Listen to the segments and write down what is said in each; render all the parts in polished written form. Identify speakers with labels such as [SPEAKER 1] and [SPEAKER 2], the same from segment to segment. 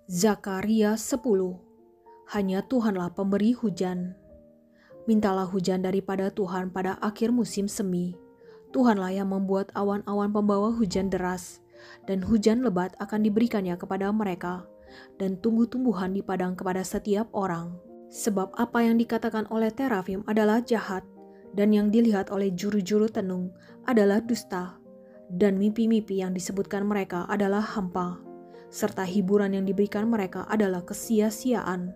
[SPEAKER 1] Zakaria 10. Hanya Tuhanlah pemberi hujan. Mintalah hujan daripada Tuhan pada akhir musim semi. Tuhanlah yang membuat awan-awan pembawa hujan deras, dan hujan lebat akan diberikannya kepada mereka, dan tumbuh-tumbuhan di padang kepada setiap orang. Sebab apa yang dikatakan oleh terafim adalah jahat, dan yang dilihat oleh juru-juru tenung adalah dusta, dan mimpi-mimpi yang disebutkan mereka adalah hampa, serta hiburan yang diberikan mereka adalah kesia-siaan.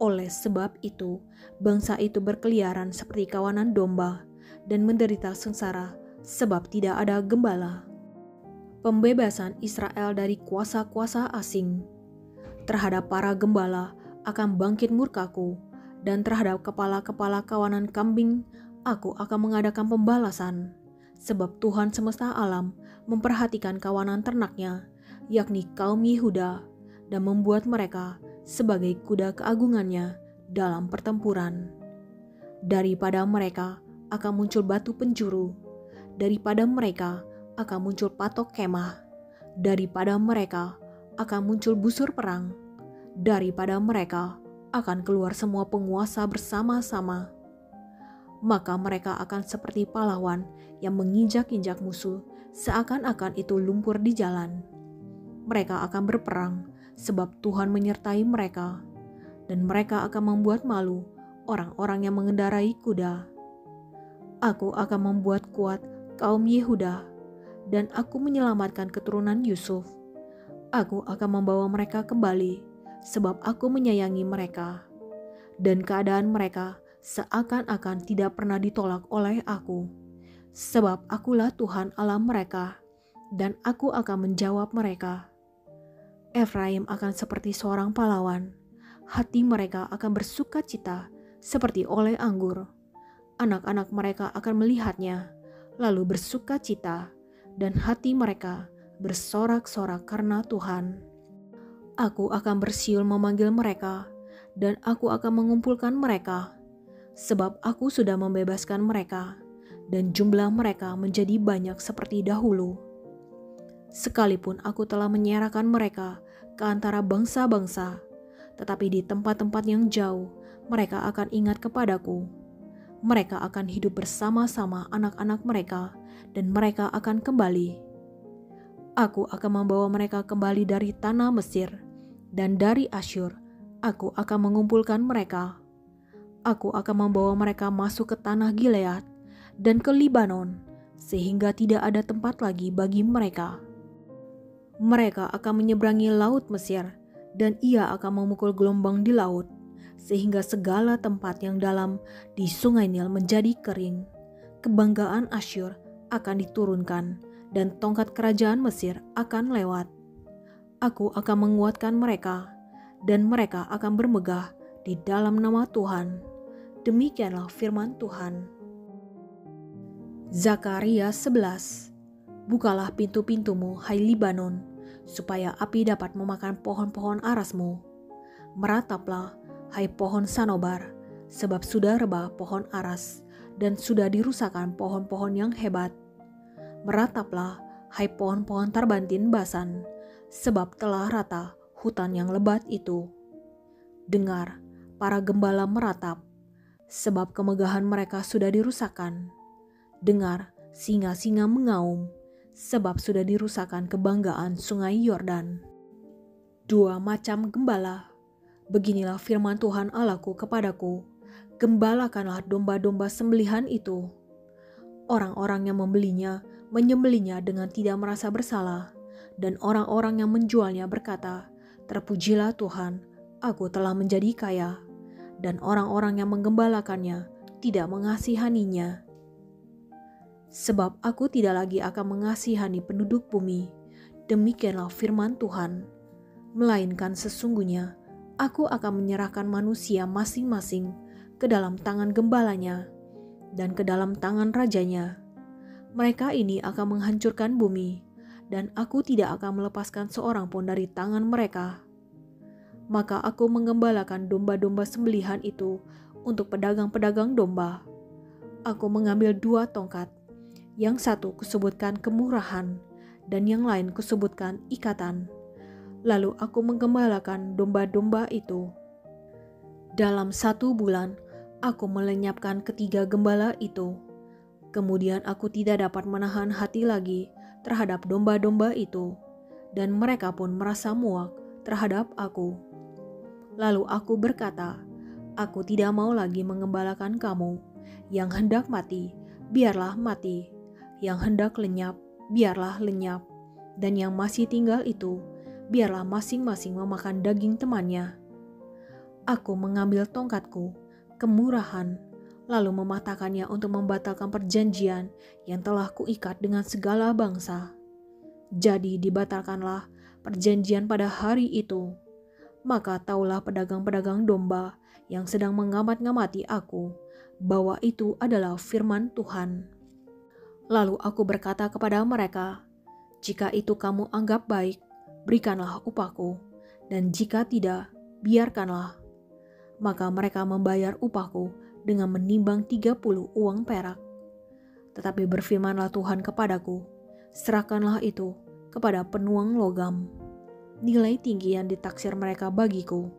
[SPEAKER 1] Oleh sebab itu, bangsa itu berkeliaran seperti kawanan domba dan menderita sengsara sebab tidak ada gembala. Pembebasan Israel dari kuasa-kuasa asing. Terhadap para gembala akan bangkit murkaku, dan terhadap kepala-kepala kawanan kambing aku akan mengadakan pembalasan. Sebab Tuhan semesta alam memperhatikan kawanan ternaknya, yakni kaum Yehuda, dan membuat mereka sebagai kuda keagungannya dalam pertempuran. Daripada mereka akan muncul batu penjuru, daripada mereka akan muncul patok kemah, daripada mereka akan muncul busur perang, daripada mereka akan keluar semua penguasa bersama-sama. Maka mereka akan seperti pahlawan yang menginjak-injak musuh seakan-akan itu lumpur di jalan. Mereka akan berperang sebab Tuhan menyertai mereka, dan mereka akan membuat malu orang-orang yang mengendarai kuda. Aku akan membuat kuat kaum Yehuda, dan aku menyelamatkan keturunan Yusuf. Aku akan membawa mereka kembali, sebab aku menyayangi mereka, dan keadaan mereka seakan-akan tidak pernah ditolak oleh aku. Sebab akulah Tuhan Allah mereka, dan aku akan menjawab mereka. Efraim akan seperti seorang pahlawan, hati mereka akan bersuka cita seperti oleh anggur. Anak-anak mereka akan melihatnya, lalu bersuka cita, dan hati mereka bersorak-sorak karena Tuhan. Aku akan bersiul memanggil mereka, dan aku akan mengumpulkan mereka, sebab aku sudah membebaskan mereka, dan jumlah mereka menjadi banyak seperti dahulu. Sekalipun aku telah menyerahkan mereka ke antara bangsa-bangsa, tetapi di tempat-tempat yang jauh mereka akan ingat kepadaku. Mereka akan hidup bersama-sama anak-anak mereka, dan mereka akan kembali. Aku akan membawa mereka kembali dari tanah Mesir, dan dari Asyur aku akan mengumpulkan mereka. Aku akan membawa mereka masuk ke tanah Gilead dan ke Libanon, sehingga tidak ada tempat lagi bagi mereka. Mereka akan menyeberangi laut Mesir, dan ia akan memukul gelombang di laut, sehingga segala tempat yang dalam di sungai Nil menjadi kering. Kebanggaan Asyur akan diturunkan, dan tongkat kerajaan Mesir akan lewat. Aku akan menguatkan mereka, dan mereka akan bermegah di dalam nama Tuhan. Demikianlah firman Tuhan. Zakaria 11. Bukalah pintu-pintumu, hai Libanon, supaya api dapat memakan pohon-pohon arasmu. Merataplah, hai pohon sanobar, sebab sudah rebah pohon aras, dan sudah dirusakkan pohon-pohon yang hebat. Merataplah, hai pohon-pohon tarbantin Basan, sebab telah rata hutan yang lebat itu. Dengar, para gembala meratap, sebab kemegahan mereka sudah dirusakkan. Dengar, singa-singa mengaum, sebab sudah dirusakkan kebanggaan sungai Yordan. Dua macam gembala. Beginilah firman Tuhan Allahku kepadaku, gembalakanlah domba-domba sembelihan itu. Orang-orang yang membelinya menyembelinya dengan tidak merasa bersalah, dan orang-orang yang menjualnya berkata, terpujilah Tuhan, aku telah menjadi kaya. Dan orang-orang yang menggembalakannya tidak mengasihaninya. Sebab aku tidak lagi akan mengasihani penduduk bumi, demikianlah firman Tuhan. Melainkan sesungguhnya aku akan menyerahkan manusia masing-masing ke dalam tangan gembalanya dan ke dalam tangan rajanya. Mereka ini akan menghancurkan bumi, dan aku tidak akan melepaskan seorang pun dari tangan mereka. Maka aku menggembalakan domba-domba sembelihan itu untuk pedagang-pedagang domba. Aku mengambil 2 tongkat, Yang satu kusebutkan kemurahan, dan yang lain kusebutkan ikatan. Lalu aku menggembalakan domba-domba itu. Dalam 1 bulan, aku melenyapkan ketiga gembala itu. Kemudian aku tidak dapat menahan hati lagi terhadap domba-domba itu, dan mereka pun merasa muak terhadap aku. Lalu aku berkata, aku tidak mau lagi mengembalakan kamu. Yang hendak mati, biarlah mati. Yang hendak lenyap, biarlah lenyap. Dan yang masih tinggal itu, biarlah masing-masing memakan daging temannya. Aku mengambil tongkatku, kemurahan, lalu mematahkannya untuk membatalkan perjanjian yang telah kuikat dengan segala bangsa. Jadi dibatalkanlah perjanjian pada hari itu. Maka taulah pedagang-pedagang domba yang sedang mengamat-ngamati aku, bahwa itu adalah firman Tuhan. Lalu aku berkata kepada mereka, jika itu kamu anggap baik, berikanlah upahku, dan jika tidak, biarkanlah. Maka mereka membayar upahku dengan menimbang 30 uang perak. Tetapi berfirmanlah Tuhan kepadaku, serahkanlah itu kepada penuang logam, nilai tinggi yang ditaksir mereka bagiku.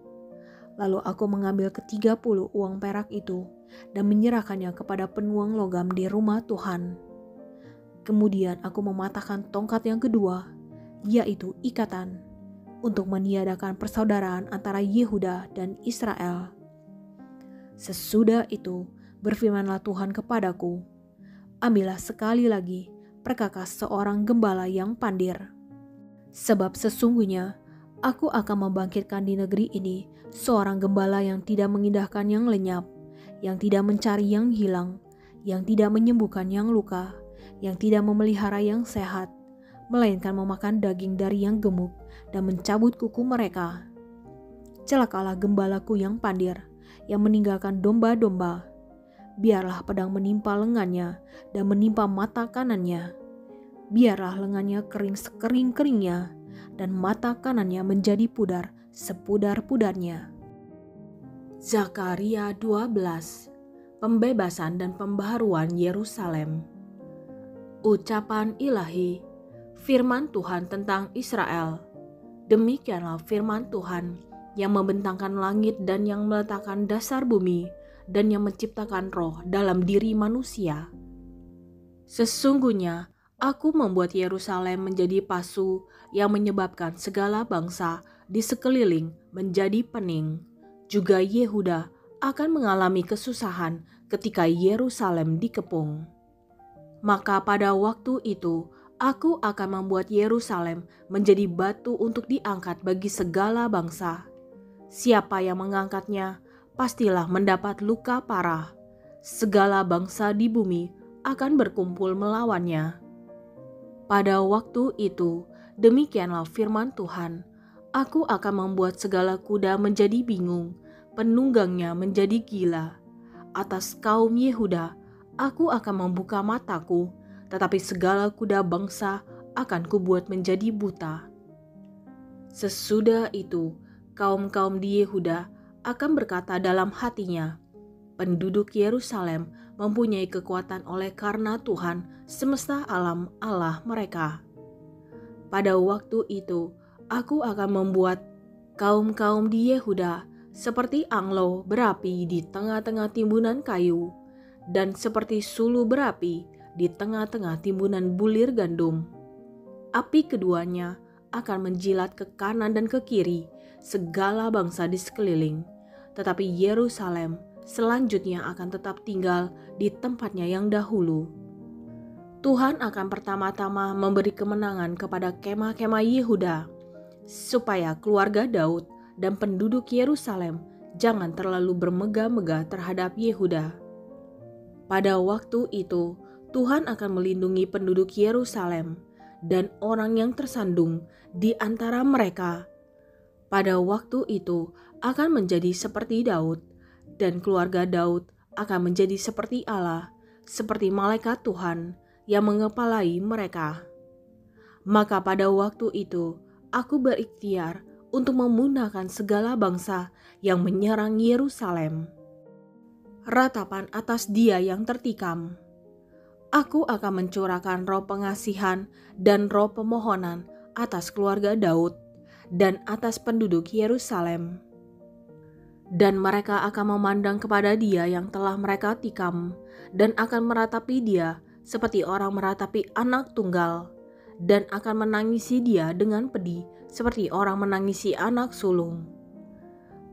[SPEAKER 1] Lalu aku mengambil ke-30 uang perak itu dan menyerahkannya kepada penuang logam di rumah Tuhan. Kemudian aku mematahkan tongkat yang kedua, yaitu ikatan, untuk meniadakan persaudaraan antara Yehuda dan Israel. Sesudah itu berfirmanlah Tuhan kepadaku, ambillah sekali lagi perkakas seorang gembala yang pandir. Sebab sesungguhnya aku akan membangkitkan di negeri ini seorang gembala yang tidak mengindahkan yang lenyap, yang tidak mencari yang hilang, yang tidak menyembuhkan yang luka, yang tidak memelihara yang sehat, melainkan memakan daging dari yang gemuk dan mencabut kuku mereka. Celakalah gembalaku yang pandir, yang meninggalkan domba-domba. Biarlah pedang menimpa lengannya dan menimpa mata kanannya. Biarlah lengannya kering sekering-keringnya dan mata kanannya menjadi pudar sepudar-pudarnya. Zakaria 12. Pembebasan dan pembaharuan Yerusalem. Ucapan ilahi, firman Tuhan tentang Israel. Demikianlah firman Tuhan yang membentangkan langit dan yang meletakkan dasar bumi dan yang menciptakan roh dalam diri manusia. Sesungguhnya aku membuat Yerusalem menjadi pasu yang menyebabkan segala bangsa di sekeliling menjadi pening. Juga Yehuda akan mengalami kesusahan ketika Yerusalem dikepung. Maka pada waktu itu aku akan membuat Yerusalem menjadi batu untuk diangkat bagi segala bangsa. Siapa yang mengangkatnya pastilah mendapat luka parah. Segala bangsa di bumi akan berkumpul melawannya. Pada waktu itu, demikianlah firman Tuhan, aku akan membuat segala kuda menjadi bingung, penunggangnya menjadi gila. Atas kaum Yehuda, aku akan membuka mataku, tetapi segala kuda bangsa akan kubuat menjadi buta. Sesudah itu, kaum-kaum di Yehuda akan berkata dalam hatinya, penduduk Yerusalem mempunyai kekuatan oleh karena Tuhan semesta alam Allah mereka. Pada waktu itu, aku akan membuat kaum-kaum di Yehuda seperti anglo berapi di tengah-tengah timbunan kayu, dan seperti sulu berapi di tengah-tengah timbunan bulir gandum. Api keduanya akan menjilat ke kanan dan ke kiri segala bangsa di sekeliling, tetapi Yerusalem selanjutnya akan tetap tinggal di tempatnya yang dahulu. Tuhan akan pertama-tama memberi kemenangan kepada kemah-kemah Yehuda, supaya keluarga Daud dan penduduk Yerusalem jangan terlalu bermegah-megah terhadap Yehuda. Pada waktu itu, Tuhan akan melindungi penduduk Yerusalem dan orang yang tersandung di antara mereka. Pada waktu itu akan menjadi seperti Daud, dan keluarga Daud akan menjadi seperti Allah, seperti malaikat Tuhan yang mengepalai mereka. Maka pada waktu itu, aku berikhtiar untuk memunahkan segala bangsa yang menyerang Yerusalem. Ratapan atas dia yang tertikam. Aku akan mencurahkan roh pengasihan dan roh pemohonan atas keluarga Daud dan atas penduduk Yerusalem. Dan mereka akan memandang kepada Dia yang telah mereka tikam dan akan meratapi Dia seperti orang meratapi anak tunggal, dan akan menangisi Dia dengan pedih seperti orang menangisi anak sulung.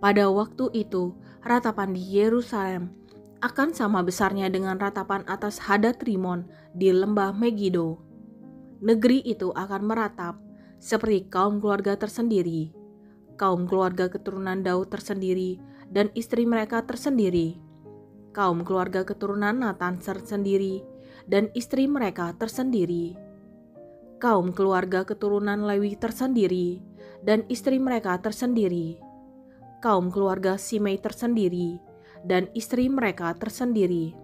[SPEAKER 1] Pada waktu itu, ratapan di Yerusalem akan sama besarnya dengan ratapan atas Hadad Rimon di lembah Megido. Negeri itu akan meratap seperti kaum keluarga tersendiri, kaum keluarga keturunan Daud tersendiri dan istri mereka tersendiri, kaum keluarga keturunan Natan tersendiri dan istri mereka tersendiri, kaum keluarga keturunan Lewi tersendiri dan istri mereka tersendiri, kaum keluarga Simei tersendiri dan istri mereka tersendiri,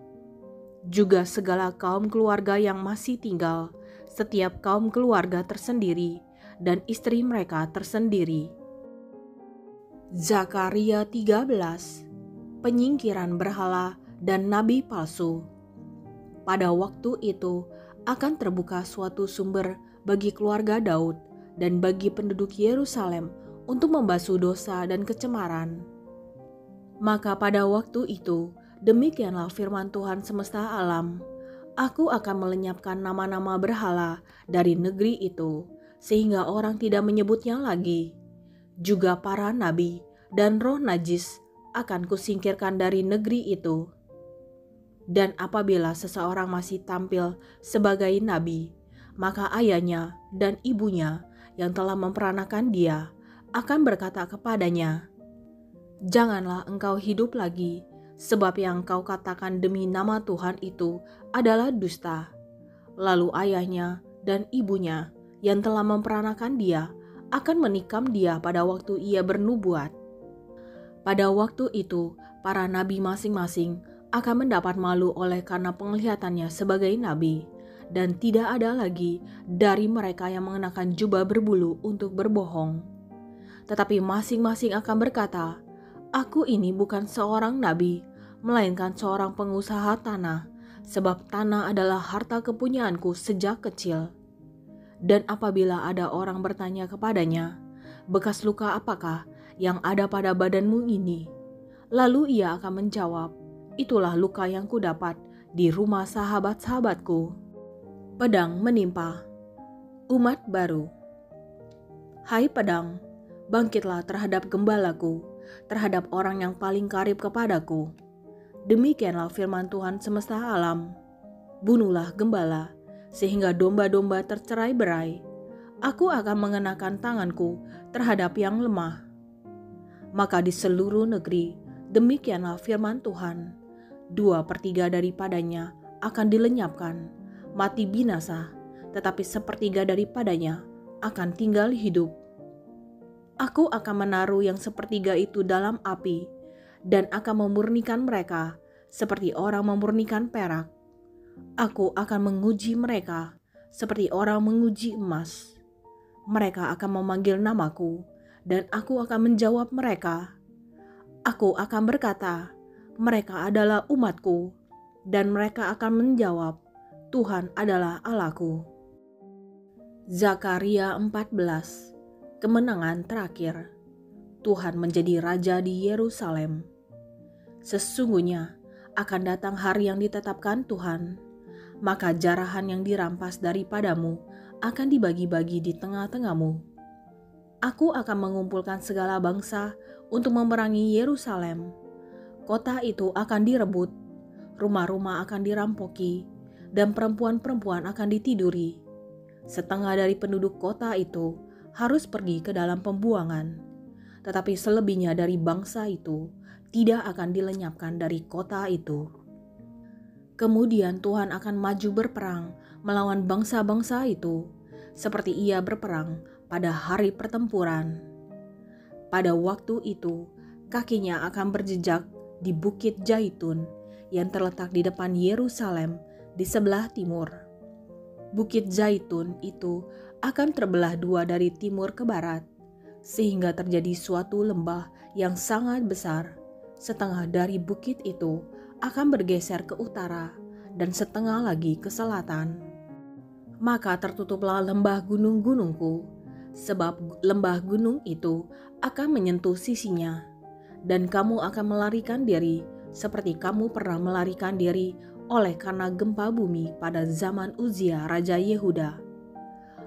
[SPEAKER 1] juga segala kaum keluarga yang masih tinggal, setiap kaum keluarga tersendiri dan istri mereka tersendiri. Zakaria 13. Penyingkiran berhala dan nabi palsu. Pada waktu itu akan terbuka suatu sumber bagi keluarga Daud dan bagi penduduk Yerusalem untuk membasuh dosa dan kecemaran. Maka pada waktu itu, demikianlah firman Tuhan semesta alam, aku akan melenyapkan nama-nama berhala dari negeri itu, sehingga orang tidak menyebutnya lagi. Juga para nabi dan roh najis akan kusingkirkan dari negeri itu. Dan apabila seseorang masih tampil sebagai nabi, maka ayahnya dan ibunya yang telah memperanakan dia akan berkata kepadanya, "Janganlah engkau hidup lagi, sebab yang engkau katakan demi nama Tuhan itu adalah dusta." Lalu ayahnya dan ibunya yang telah memperanakan dia akan menikam dia pada waktu ia bernubuat. Pada waktu itu, para nabi masing-masing akan mendapat malu oleh karena penglihatannya sebagai nabi, dan tidak ada lagi dari mereka yang mengenakan jubah berbulu untuk berbohong. Tetapi masing-masing akan berkata, "Aku ini bukan seorang nabi, melainkan seorang pengusaha tanah, sebab tanah adalah harta kepunyaanku sejak kecil." Dan apabila ada orang bertanya kepadanya, "Bekas luka apakah yang ada pada badanmu ini?" Lalu ia akan menjawab, "Itulah luka yang kudapat di rumah sahabat-sahabatku." Pedang menimpa umat baru. Hai pedang, bangkitlah terhadap gembalaku, terhadap orang yang paling karib kepadaku. Demikianlah firman Tuhan semesta alam. Bunuhlah gembala, sehingga domba-domba tercerai-berai. Aku akan mengenakan tanganku terhadap yang lemah. Maka di seluruh negeri, demikianlah firman Tuhan, 2/3 daripadanya akan dilenyapkan, mati binasa, tetapi 1/3 daripadanya akan tinggal hidup. Aku akan menaruh yang 1/3 itu dalam api, dan akan memurnikan mereka seperti orang memurnikan perak. Aku akan menguji mereka seperti orang menguji emas. Mereka akan memanggil namaku, dan aku akan menjawab mereka. Aku akan berkata, mereka adalah umatku, dan mereka akan menjawab, Tuhan adalah Allahku. Zakaria 14. Kemenangan terakhir. Tuhan menjadi raja di Yerusalem. Sesungguhnya akan datang hari yang ditetapkan Tuhan, maka jarahan yang dirampas daripadamu akan dibagi-bagi di tengah-tengahmu. Aku akan mengumpulkan segala bangsa untuk memerangi Yerusalem. Kota itu akan direbut, rumah-rumah akan dirampoki, dan perempuan-perempuan akan ditiduri. Setengah dari penduduk kota itu harus pergi ke dalam pembuangan, tetapi selebihnya dari bangsa itu tidak akan dilenyapkan dari kota itu. Kemudian Tuhan akan maju berperang melawan bangsa-bangsa itu, seperti ia berperang pada hari pertempuran. Pada waktu itu, kakinya akan berjejak di Bukit Zaitun yang terletak di depan Yerusalem di sebelah timur. Bukit Zaitun itu akan terbelah dua dari timur ke barat, sehingga terjadi suatu lembah yang sangat besar. Setengah dari bukit itu akan bergeser ke utara, dan setengah lagi ke selatan. Maka tertutuplah lembah gunung-gunungku, sebab lembah gunung itu akan menyentuh sisinya, dan kamu akan melarikan diri seperti kamu pernah melarikan diri oleh karena gempa bumi pada zaman Uzia Raja Yehuda.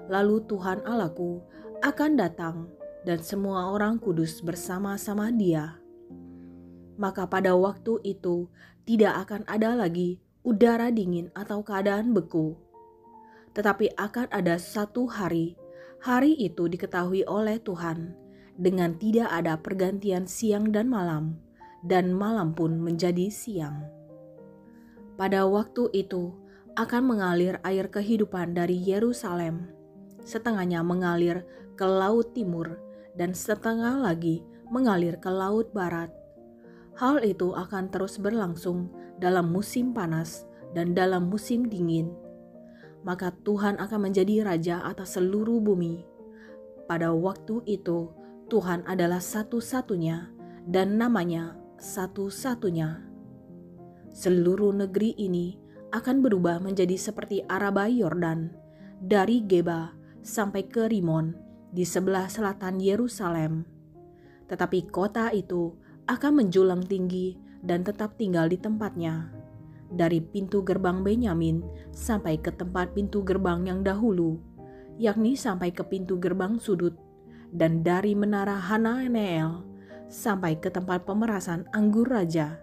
[SPEAKER 1] Lalu Tuhan Allahku akan datang dan semua orang kudus bersama-sama Dia. Maka pada waktu itu tidak akan ada lagi udara dingin atau keadaan beku. Tetapi akan ada satu hari itu diketahui oleh Tuhan dengan tidak ada pergantian siang dan malam pun menjadi siang. Pada waktu itu akan mengalir air kehidupan dari Yerusalem, setengahnya mengalir ke laut timur dan setengah lagi mengalir ke laut barat. Hal itu akan terus berlangsung dalam musim panas dan dalam musim dingin. Maka Tuhan akan menjadi raja atas seluruh bumi. Pada waktu itu Tuhan adalah satu-satunya dan namanya satu-satunya. Seluruh negeri ini akan berubah menjadi seperti Araba Yordan, dari Geba sampai ke Rimon di sebelah selatan Yerusalem. Tetapi kota itu akan menjulang tinggi dan tetap tinggal di tempatnya. Dari pintu gerbang Benyamin sampai ke tempat pintu gerbang yang dahulu, yakni sampai ke pintu gerbang sudut, dan dari menara Hananeel sampai ke tempat pemerasan anggur raja.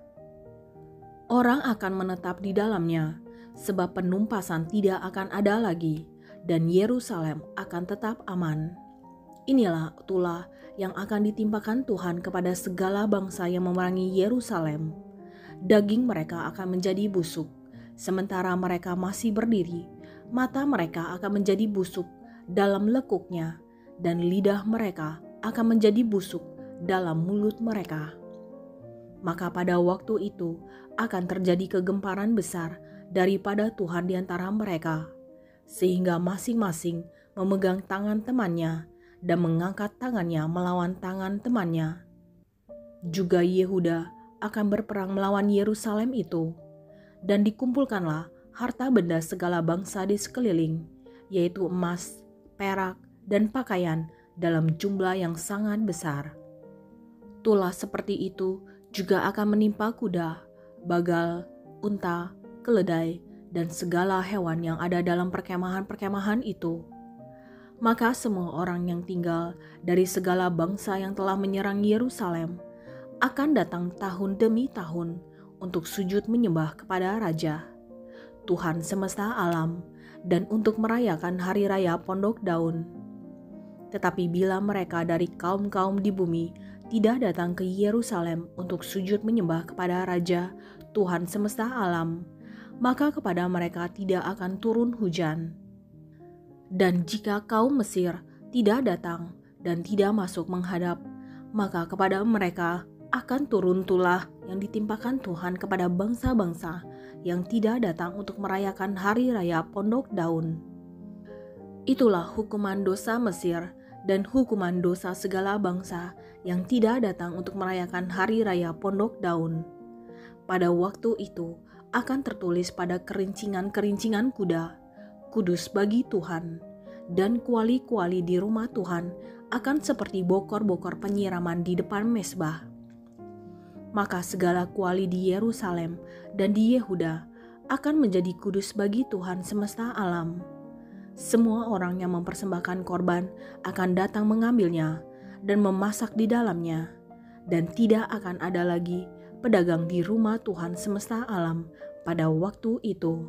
[SPEAKER 1] Orang akan menetap di dalamnya, sebab penumpasan tidak akan ada lagi, dan Yerusalem akan tetap aman. Inilah tulah yang akan ditimpakan Tuhan kepada segala bangsa yang memerangi Yerusalem. Daging mereka akan menjadi busuk, sementara mereka masih berdiri. Mata mereka akan menjadi busuk dalam lekuknya, dan lidah mereka akan menjadi busuk dalam mulut mereka. Maka pada waktu itu akan terjadi kegemparan besar daripada Tuhan di antara mereka, sehingga masing-masing memegang tangan temannya dan mengangkat tangannya melawan tangan temannya. Juga Yehuda akan berperang melawan Yerusalem itu, dan dikumpulkanlah harta benda segala bangsa di sekeliling, yaitu emas, perak, dan pakaian dalam jumlah yang sangat besar. Tulah seperti itu juga akan menimpa kuda, bagal, unta, keledai, dan segala hewan yang ada dalam perkemahan-perkemahan itu. Maka semua orang yang tinggal dari segala bangsa yang telah menyerang Yerusalem akan datang tahun demi tahun untuk sujud menyembah kepada Raja, Tuhan semesta alam, dan untuk merayakan hari raya Pondok Daun. Tetapi bila mereka dari kaum-kaum di bumi tidak datang ke Yerusalem untuk sujud menyembah kepada Raja, Tuhan semesta alam, maka kepada mereka tidak akan turun hujan. Dan jika kaum Mesir tidak datang dan tidak masuk menghadap, maka kepada mereka akan turun tulah yang ditimpakan Tuhan kepada bangsa-bangsa yang tidak datang untuk merayakan hari raya Pondok Daun. Itulah hukuman dosa Mesir dan hukuman dosa segala bangsa yang tidak datang untuk merayakan hari raya Pondok Daun. Pada waktu itu akan tertulis pada kerincingan-kerincingan kuda, kudus bagi Tuhan, dan kuali-kuali di rumah Tuhan akan seperti bokor-bokor penyiraman di depan mezbah. Maka segala kuali di Yerusalem dan di Yehuda akan menjadi kudus bagi Tuhan semesta alam. Semua orang yang mempersembahkan korban akan datang mengambilnya dan memasak di dalamnya, dan tidak akan ada lagi pedagang di rumah Tuhan semesta alam pada waktu itu.